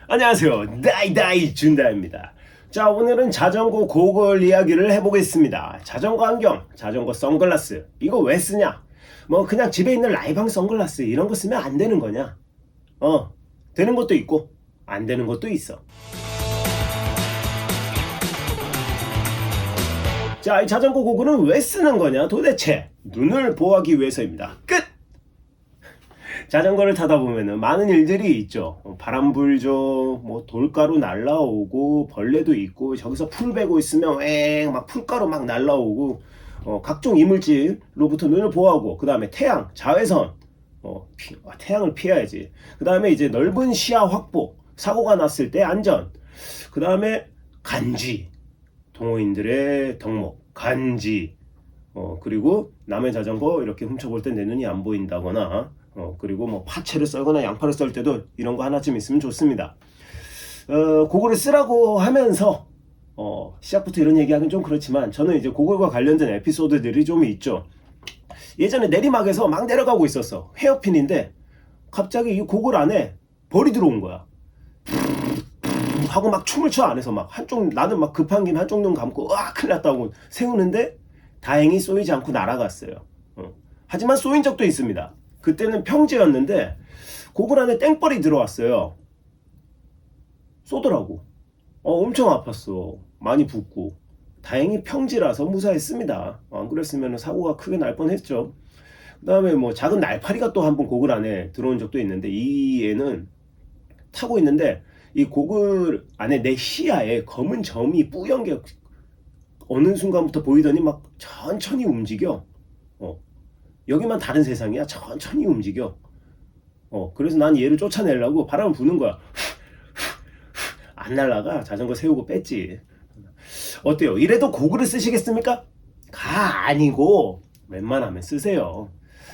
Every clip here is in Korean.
안녕하세요. 다이다이 준다입니다. 자, 오늘은 자전거 고글 이야기를 해보겠습니다. 자전거 안경, 자전거 선글라스. 이거 왜 쓰냐? 뭐 그냥 집에 있는 라이방 선글라스 이런 거 쓰면 안 되는 거냐? 되는 것도 있고 안 되는 것도 있어. 자, 이 자전거 고글은 왜 쓰는 거냐? 도대체 눈을 보호하기 위해서입니다. 끝! 자전거를 타다 보면은 많은 일들이 있죠. 바람 불죠, 뭐 돌가루 날라오고, 벌레도 있고, 저기서 풀 베고 있으면 막 풀가루 막 날라오고, 각종 이물질로부터 눈을 보호하고, 그 다음에 태양, 자외선, 태양을 피해야지. 그 다음에 이제 넓은 시야 확보, 사고가 났을 때 안전. 그 다음에 간지, 동호인들의 덕목, 간지. 그리고 남의 자전거 이렇게 훔쳐볼 때 내 눈이 안 보인다거나, 그리고 뭐 파채를 썰거나 양파를 썰 때도 이런 거 하나쯤 있으면 좋습니다. 고글을 쓰라고 하면서 시작부터 이런 얘기하기는 좀 그렇지만 저는 이제 고글과 관련된 에피소드들이 좀 있죠. 예전에 내리막에서 막 내려가고 있었어. 헤어핀인데 갑자기 이 고글 안에 벌이 들어온 거야. 하고 막 춤을 춰. 안에서 막 한쪽, 나는 막 급한 김에 한쪽 눈 감고 큰일 났다고 세우는데 다행히 쏘이지 않고 날아갔어요. 하지만 쏘인 적도 있습니다. 그때는 평지였는데 고글 안에 땡벌이 들어왔어요. 쏘더라고. 엄청 아팠어. 많이 붓고. 다행히 평지라서 무사했습니다. 안 그랬으면 사고가 크게 날 뻔했죠. 그 다음에 뭐 작은 날파리가 또 한 번 고글 안에 들어온 적도 있는데, 이 애는 타고 있는데 이 고글 안에 내 시야에 검은 점이 뿌연 게 어느 순간부터 보이더니 막 천천히 움직여. 여기만 다른 세상이야. 천천히 움직여. 그래서 난 얘를 쫓아내려고 바람을 부는 거야. 안 날라가. 자전거 세우고 뺐지. 어때요? 이래도 고글을 쓰시겠습니까? 아니고 웬만하면 쓰세요.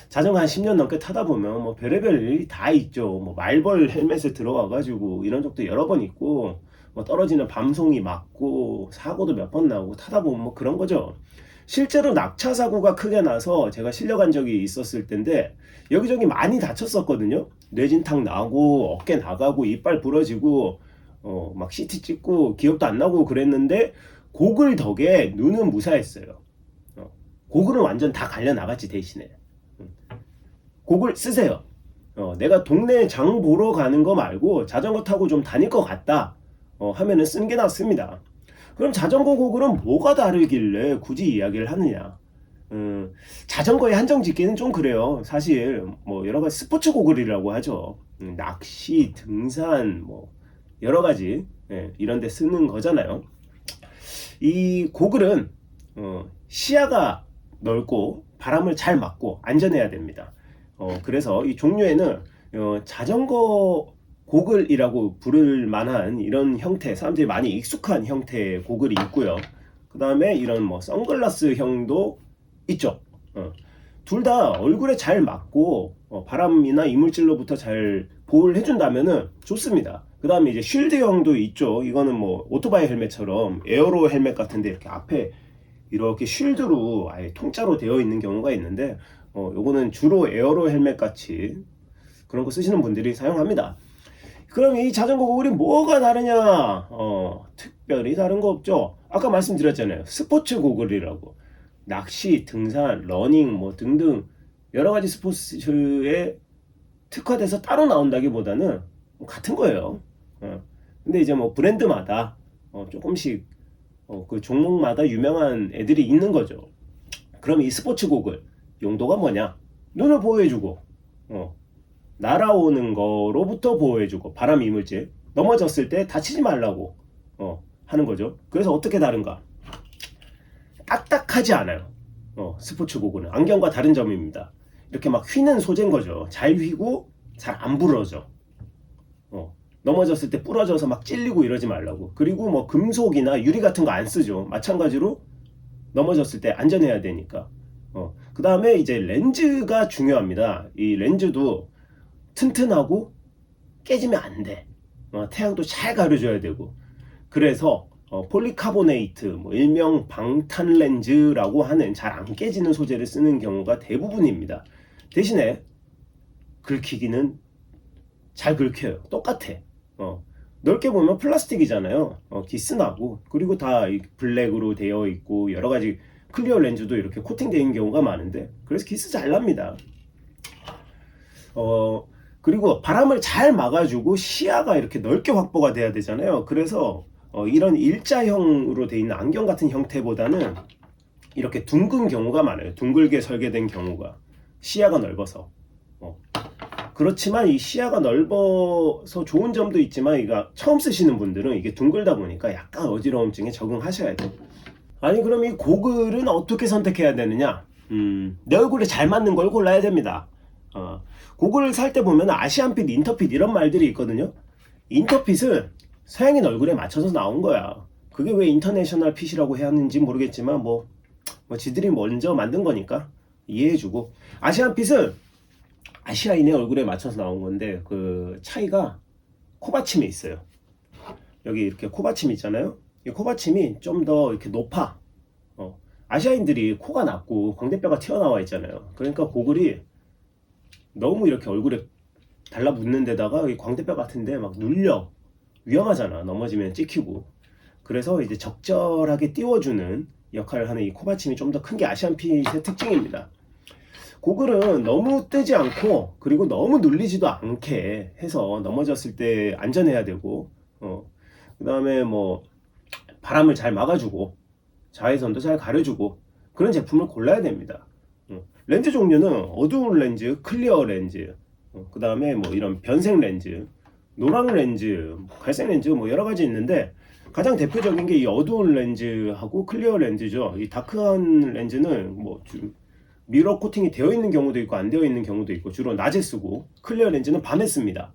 자전거 한 10년 넘게 타다 보면 뭐 별의별 일이 다 있죠. 뭐 말벌 헬멧에 들어와가지고 이런 적도 여러 번 있고, 뭐 떨어지는 밤송이 맞고 사고도 몇 번 나고 타다 보면 뭐 그런 거죠. 실제로 낙차 사고가 크게 나서 제가 실려간 적이 있었을 텐데 여기저기 많이 다쳤었거든요. 뇌진탕 나고 어깨 나가고 이빨 부러지고 막 CT 찍고 기억도 안 나고 그랬는데 고글 덕에 눈은 무사했어요. 고글은 완전 다 갈려 나갔지. 대신에 고글 쓰세요. 내가 동네 장 보러 가는 거 말고 자전거 타고 좀 다닐 것 같다 하면은 쓰는 게 낫습니다. 그럼 자전거 고글은 뭐가 다르길래 굳이 이야기를 하느냐? 자전거에 한정 짓기는 좀 그래요. 사실 뭐 여러 가지 스포츠 고글이라고 하죠. 낚시, 등산, 뭐 여러 가지 이런 데 쓰는 거잖아요. 이 고글은 시야가 넓고 바람을 잘 막고 안전해야 됩니다. 그래서 이 종류에는 자전거 고글이라고 부를 만한 이런 형태, 사람들이 많이 익숙한 형태의 고글이 있고요. 그 다음에 이런 뭐 선글라스 형도 있죠. 둘 다 얼굴에 잘 맞고 바람이나 이물질로부터 잘 보호를 해준다면은 좋습니다. 그 다음에 이제 쉴드형도 있죠. 이거는 뭐 오토바이 헬멧처럼 에어로 헬멧 같은데 이렇게 앞에 이렇게 쉴드로 아예 통짜로 되어 있는 경우가 있는데, 요거는 주로 에어로 헬멧 같이 그런 거 쓰시는 분들이 사용합니다. 그럼 이 자전거 고글이 뭐가 다르냐? 특별히 다른 거 없죠. 아까 말씀드렸잖아요. 스포츠 고글이라고. 낚시, 등산, 러닝 뭐 등등 여러 가지 스포츠에 특화돼서 따로 나온다기보다는 같은 거예요. 근데 이제 뭐 브랜드마다 조금씩 그 종목마다 유명한 애들이 있는 거죠. 그럼 이 스포츠 고글 용도가 뭐냐? 눈을 보호해주고 날아오는 거로부터 보호해주고, 바람 이물질 넘어졌을 때 다치지 말라고 하는 거죠. 그래서 어떻게 다른가? 딱딱하지 않아요. 스포츠 고글은 안경과 다른 점입니다. 이렇게 막 휘는 소재인 거죠. 잘 휘고 잘 안 부러져. 넘어졌을 때 부러져서 막 찔리고 이러지 말라고. 그리고 뭐 금속이나 유리 같은 거 안 쓰죠. 마찬가지로 넘어졌을 때 안전해야 되니까. 그 다음에 이제 렌즈가 중요합니다. 이 렌즈도 튼튼하고 깨지면 안 돼. 태양도 잘 가려줘야 되고. 그래서 폴리카보네이트, 뭐 일명 방탄 렌즈라고 하는 잘 안 깨지는 소재를 쓰는 경우가 대부분입니다. 대신에 긁히기는 잘 긁혀요. 똑같아. 넓게 보면 플라스틱이잖아요. 기스 나고, 그리고 다 블랙으로 되어 있고 여러 가지 클리어 렌즈도 이렇게 코팅되어 있는 경우가 많은데, 그래서 기스 잘 납니다. 그리고 바람을 잘 막아주고 시야가 이렇게 넓게 확보가 돼야 되잖아요. 그래서 이런 일자형으로 되어 있는 안경 같은 형태보다는 이렇게 둥근 경우가 많아요. 둥글게 설계된 경우가, 시야가 넓어서. 그렇지만 이 시야가 넓어서 좋은 점도 있지만, 이거 처음 쓰시는 분들은 이게 둥글다 보니까 약간 어지러움증에 적응하셔야 돼요. 아니, 그럼 이 고글은 어떻게 선택해야 되느냐? 내 얼굴에 잘 맞는 걸 골라야 됩니다. 고글을 살 때 보면 아시안핏, 인터핏 이런 말들이 있거든요. 인터핏은 서양인 얼굴에 맞춰서 나온 거야. 그게 왜 인터내셔널 핏이라고 해야 하는지 모르겠지만 뭐 지들이 먼저 만든 거니까 이해해주고, 아시안핏은 아시아인의 얼굴에 맞춰서 나온 건데, 그 차이가 코받침에 있어요. 여기 이렇게 코받침 있잖아요. 이 코받침이 좀 더 이렇게 높아. 아시아인들이 코가 낮고 광대뼈가 튀어나와 있잖아요. 그러니까 고글이 너무 이렇게 얼굴에 달라붙는 데다가 이 광대뼈 같은데 막 눌려. 위험하잖아. 넘어지면 찍히고. 그래서 이제 적절하게 띄워주는 역할을 하는 이 코받침이 좀 더 큰 게 아시안핏의 특징입니다. 고글은 너무 뜨지 않고, 그리고 너무 눌리지도 않게 해서 넘어졌을 때 안전해야 되고, 그 다음에 뭐 바람을 잘 막아주고 자외선도 잘 가려주고, 그런 제품을 골라야 됩니다. 렌즈 종류는 어두운 렌즈, 클리어 렌즈, 그 다음에 뭐 이런 변색 렌즈, 노랑 렌즈, 갈색 렌즈, 뭐 여러 가지 있는데, 가장 대표적인 게 이 어두운 렌즈하고 클리어 렌즈죠. 이 다크한 렌즈는 뭐 좀 미러 코팅이 되어 있는 경우도 있고 안 되어 있는 경우도 있고, 주로 낮에 쓰고, 클리어 렌즈는 밤에 씁니다.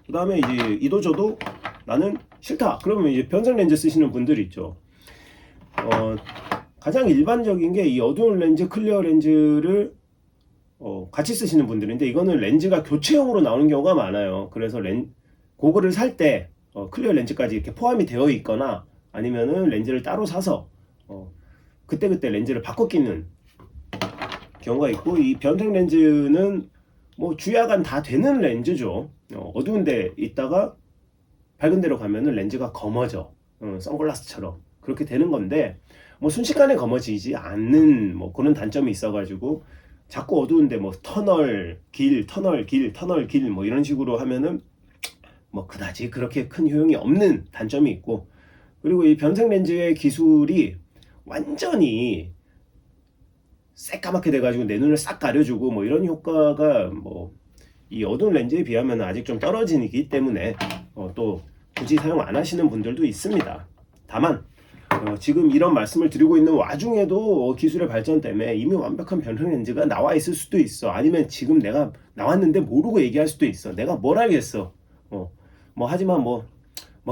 그 다음에 이제 이도저도 나는 싫다 그러면 이제 변색 렌즈 쓰시는 분들이 있죠. 가장 일반적인 게 이 어두운 렌즈, 클리어 렌즈를 같이 쓰시는 분들인데, 이거는 렌즈가 교체형으로 나오는 경우가 많아요. 그래서 고글을 살 때 클리어 렌즈까지 이렇게 포함이 되어 있거나, 아니면은 렌즈를 따로 사서 그때그때 렌즈를 바꿔 끼는 경우가 있고, 이 변색 렌즈는 뭐 주야간 다 되는 렌즈죠. 어두운 데 있다가 밝은 데로 가면은 렌즈가 검어져. 선글라스처럼 그렇게 되는 건데, 뭐 순식간에 검어지지 않는 뭐 그런 단점이 있어가지고, 자꾸 어두운데 뭐 터널 길 뭐 이런 식으로 하면은 뭐 그다지 그렇게 큰 효용이 없는 단점이 있고, 그리고 이 변색 렌즈의 기술이 완전히 새까맣게 돼가지고 내 눈을 싹 가려주고 뭐 이런 효과가 뭐 이 어두운 렌즈에 비하면 아직 좀 떨어지기 때문에 또 굳이 사용 안 하시는 분들도 있습니다. 다만 지금 이런 말씀을 드리고 있는 와중에도 기술의 발전 때문에 이미 완벽한 변색 렌즈가 나와 있을 수도 있어. 아니면 지금 내가 나왔는데 모르고 얘기할 수도 있어. 내가 뭘 알겠어. 뭐 하지만 뭐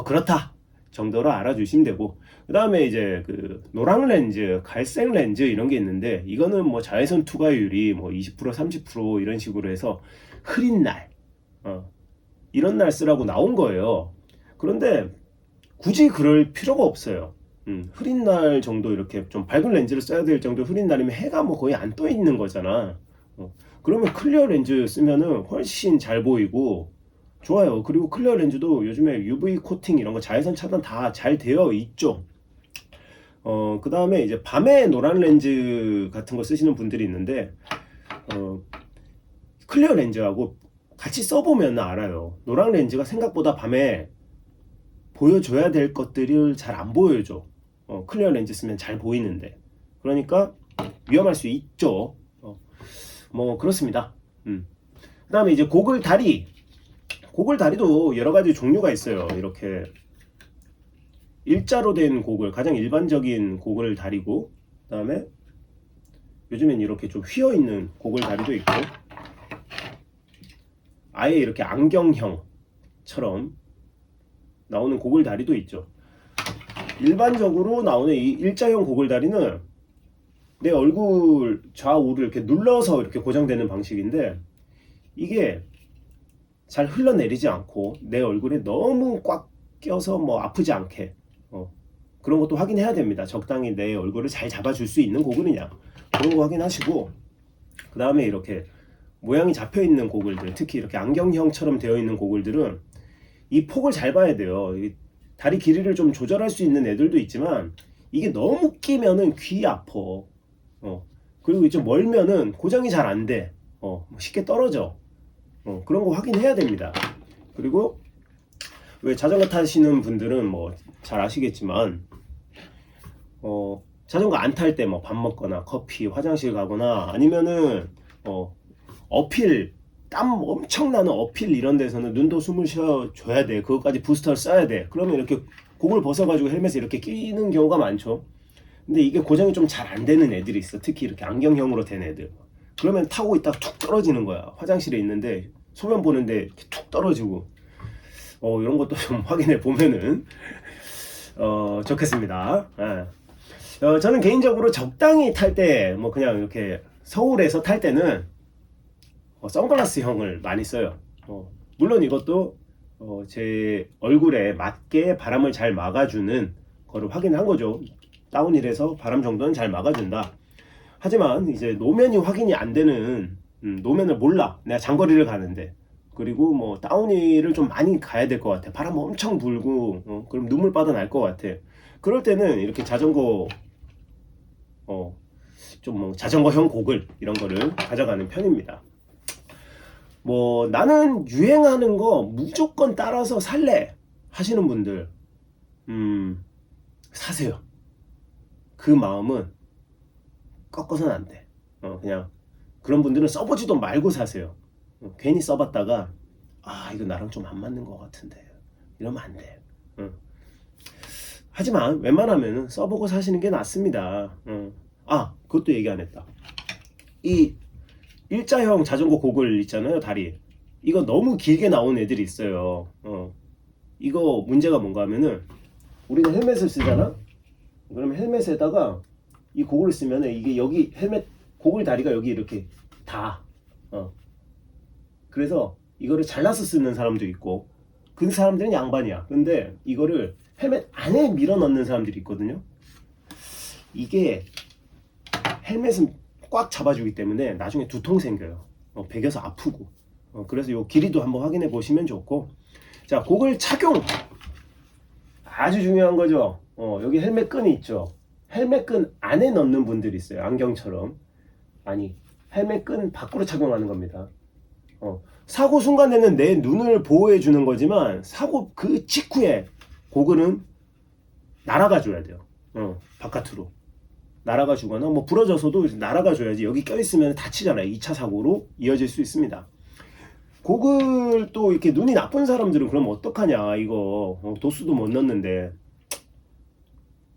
그렇다 정도로 알아주시면 되고, 그 다음에 이제 그 노랑 렌즈, 갈색 렌즈 이런 게 있는데, 이거는 뭐 자외선 투과율이 뭐 20% 30% 이런 식으로 해서 흐린 날 이런 날 쓰라고 나온 거예요. 그런데 굳이 그럴 필요가 없어요. 흐린 날 정도, 이렇게 좀 밝은 렌즈를 써야 될 정도 흐린 날이면 해가 뭐 거의 안 떠 있는 거잖아. 그러면 클리어 렌즈 쓰면은 훨씬 잘 보이고 좋아요. 그리고 클리어 렌즈도 요즘에 UV 코팅 이런 거 자외선 차단 다 잘 되어 있죠. 그 다음에 이제 밤에 노란 렌즈 같은 거 쓰시는 분들이 있는데, 클리어 렌즈하고 같이 써보면 알아요. 노랑 렌즈가 생각보다 밤에 보여줘야 될 것들을 잘 안 보여줘. 클리어 렌즈 쓰면 잘 보이는데. 그러니까 위험할 수 있죠. 뭐 그렇습니다. 그 다음에 이제 고글 다리도 여러 가지 종류가 있어요. 이렇게 일자로 된 고글, 가장 일반적인 고글 다리고, 그 다음에 요즘엔 이렇게 좀 휘어 있는 고글 다리도 있고, 아예 이렇게 안경형처럼 나오는 고글 다리도 있죠. 일반적으로 나오는 이 일자형 고글 다리는 내 얼굴 좌우를 이렇게 눌러서 이렇게 고정되는 방식인데, 이게 잘 흘러내리지 않고 내 얼굴에 너무 꽉 껴서 뭐 아프지 않게 그런 것도 확인해야 됩니다. 적당히 내 얼굴을 잘 잡아줄 수 있는 고글이냐, 그런 거 확인하시고, 그 다음에 이렇게 모양이 잡혀 있는 고글들, 특히 이렇게 안경형처럼 되어 있는 고글들은 이 폭을 잘 봐야 돼요. 이 다리 길이를 좀 조절할 수 있는 애들도 있지만 이게 너무 끼면은 귀 아파. 그리고 좀 멀면은 고정이 잘 안 돼. 쉽게 떨어져. 그런 거 확인해야 됩니다. 그리고 왜 자전거 타시는 분들은 뭐 잘 아시겠지만 자전거 안 탈 때 뭐 밥 먹거나 커피, 화장실 가거나 아니면은 어필, 땀 엄청 나는 어필 이런 데서는 눈도 숨을 쉬어줘야 돼. 그것까지 부스터를 써야 돼. 그러면 이렇게 곡을 벗어가지고 헬멧에 이렇게 끼는 경우가 많죠. 근데 이게 고정이 좀 잘 안 되는 애들이 있어. 특히 이렇게 안경형으로 된 애들. 그러면 타고 있다가 툭 떨어지는 거야. 화장실에 있는데 소변 보는데 이렇게 툭 떨어지고. 이런 것도 좀 확인해 보면은 좋겠습니다. 저는 개인적으로 적당히 탈 때 뭐 그냥 이렇게 서울에서 탈 때는 선글라스형을 많이 써요. 물론 이것도 제 얼굴에 맞게 바람을 잘 막아주는 거를 확인한 거죠. 다운힐에서 바람 정도는 잘 막아준다. 하지만 이제 노면이 확인이 안 되는 노면을 몰라. 내가 장거리를 가는데 그리고 뭐 다운힐을 좀 많이 가야 될 것 같아. 바람 엄청 불고 그럼 눈물바다 날 것 같아. 그럴 때는 이렇게 자전거 좀 뭐 자전거형 고글 이런 거를 가져가는 편입니다. 뭐 나는 유행하는 거 무조건 따라서 살래 하시는 분들 사세요. 그 마음은 꺾어서는 안 돼. 그냥 그런 분들은 써보지도 말고 사세요. 괜히 써봤다가 이거 나랑 좀 안 맞는 것 같은데 이러면 안 돼. 하지만 웬만하면 써보고 사시는 게 낫습니다. 그것도 얘기 안 했다. 이 일자형 자전거 고글 있잖아요. 다리 이거 너무 길게 나온 애들이 있어요. 이거 문제가 뭔가 하면은 우리는 헬멧을 쓰잖아. 그러면 헬멧에다가 이 고글을 쓰면 이게 여기 헬멧 고글 다리가 여기 이렇게 다 그래서 이거를 잘라서 쓰는 사람도 있고 그 사람들은 양반이야. 근데 이거를 헬멧 안에 밀어 넣는 사람들이 있거든요. 이게 헬멧은 꽉 잡아주기 때문에 나중에 두통 생겨요. 베겨서 아프고. 그래서 요 길이도 한번 확인해 보시면 좋고. 자, 고글 착용 아주 중요한 거죠. 여기 헬멧 끈이 있죠. 헬멧 끈 안에 넣는 분들이 있어요. 안경처럼. 아니, 헬멧 끈 밖으로 착용하는 겁니다. 사고 순간에는 내 눈을 보호해 주는 거지만 사고 그 직후에 고글은 날아가 줘야 돼요. 바깥으로 날아가 주거나 뭐 부러져서도 날아가 줘야지. 여기 껴있으면 다치잖아요. 2차 사고로 이어질 수 있습니다. 고글 또 이렇게 눈이 나쁜 사람들은 그럼 어떡하냐. 이거 도수도 못 넣는데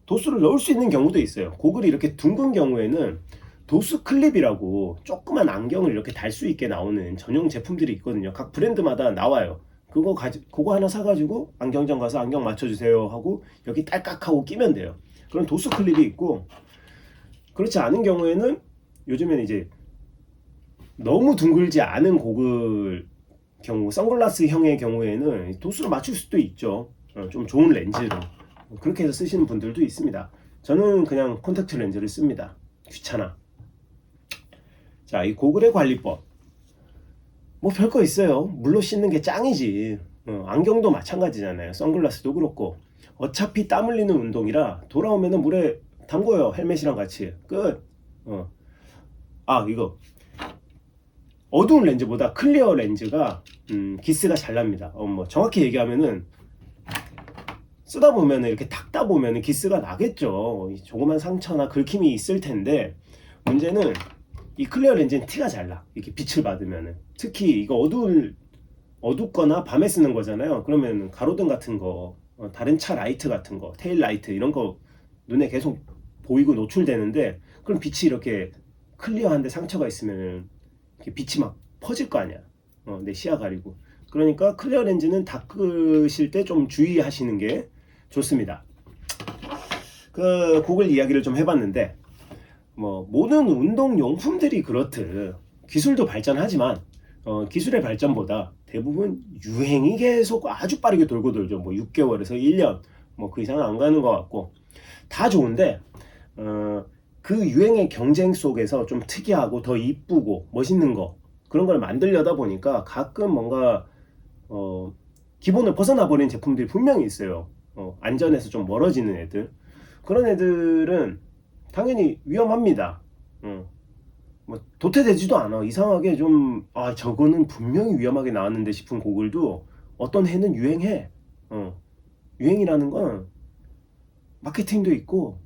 도수를 넣을 수 있는 경우도 있어요. 고글이 이렇게 둥근 경우에는 도수 클립이라고 조그만 안경을 이렇게 달 수 있게 나오는 전용 제품들이 있거든요. 각 브랜드마다 나와요. 그거 하나 사가지고 안경점 가서 안경 맞춰주세요 하고 여기 딸깍하고 끼면 돼요. 그런 도수 클립이 있고, 그렇지 않은 경우에는 요즘에는 이제 너무 둥글지 않은 고글 경우, 선글라스형의 경우에는 도수를 맞출 수도 있죠. 좀 좋은 렌즈로 그렇게 해서 쓰시는 분들도 있습니다. 저는 그냥 콘택트 렌즈를 씁니다. 귀찮아. 자, 이 고글의 관리법 뭐 별거 있어요. 물로 씻는 게 짱이지. 안경도 마찬가지잖아요. 선글라스도 그렇고. 어차피 땀 흘리는 운동이라 돌아오면은 물에 담궈요. 헬멧이랑 같이. 끝. 이거 어두운 렌즈보다 클리어 렌즈가 기스가 잘 납니다. 뭐 정확히 얘기하면은 쓰다 보면은 이렇게 닦다 보면은 기스가 나겠죠. 조그만 상처나 긁힘이 있을 텐데, 문제는 이 클리어 렌즈는 티가 잘 나. 이렇게 빛을 받으면은. 특히 이거 어둡거나 밤에 쓰는 거잖아요. 그러면 가로등 같은 거, 다른 차 라이트 같은 거, 테일 라이트 이런 거 눈에 계속 보이고 노출되는데, 그럼 빛이 이렇게 클리어한데 상처가 있으면 이렇게 빛이 막 퍼질 거 아니야. 내 시야 가리고. 그러니까 클리어 렌즈는 닦으실 때 좀 주의하시는 게 좋습니다. 그 고글 이야기를 좀 해봤는데, 뭐 모든 운동용품들이 그렇듯 기술도 발전하지만 기술의 발전보다 대부분 유행이 계속 아주 빠르게 돌고 돌죠. 뭐 6개월에서 1년 뭐 그 이상은 안 가는 것 같고, 다 좋은데 그 유행의 경쟁 속에서 좀 특이하고 더 이쁘고 멋있는 거, 그런 걸 만들려다 보니까 가끔 뭔가 기본을 벗어나 버린 제품들이 분명히 있어요. 안전에서 좀 멀어지는 애들. 그런 애들은 당연히 위험합니다. 뭐 도태되지도 않아. 이상하게 좀 저거는 분명히 위험하게 나왔는데 싶은 고글도 어떤 해는 유행해. 유행이라는 건 마케팅도 있고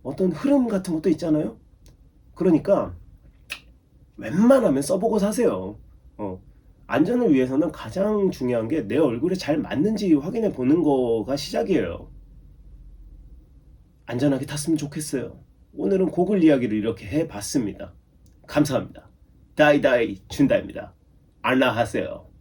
어떤 흐름 같은 것도 있잖아요. 그러니까 웬만하면 써보고 사세요. 안전을 위해서는 가장 중요한 게 내 얼굴에 잘 맞는지 확인해 보는 거가 시작이에요. 안전하게 탔으면 좋겠어요. 오늘은 고글 이야기를 이렇게 해봤습니다. 감사합니다. 다이다이 준다입니다. 안녕하세요.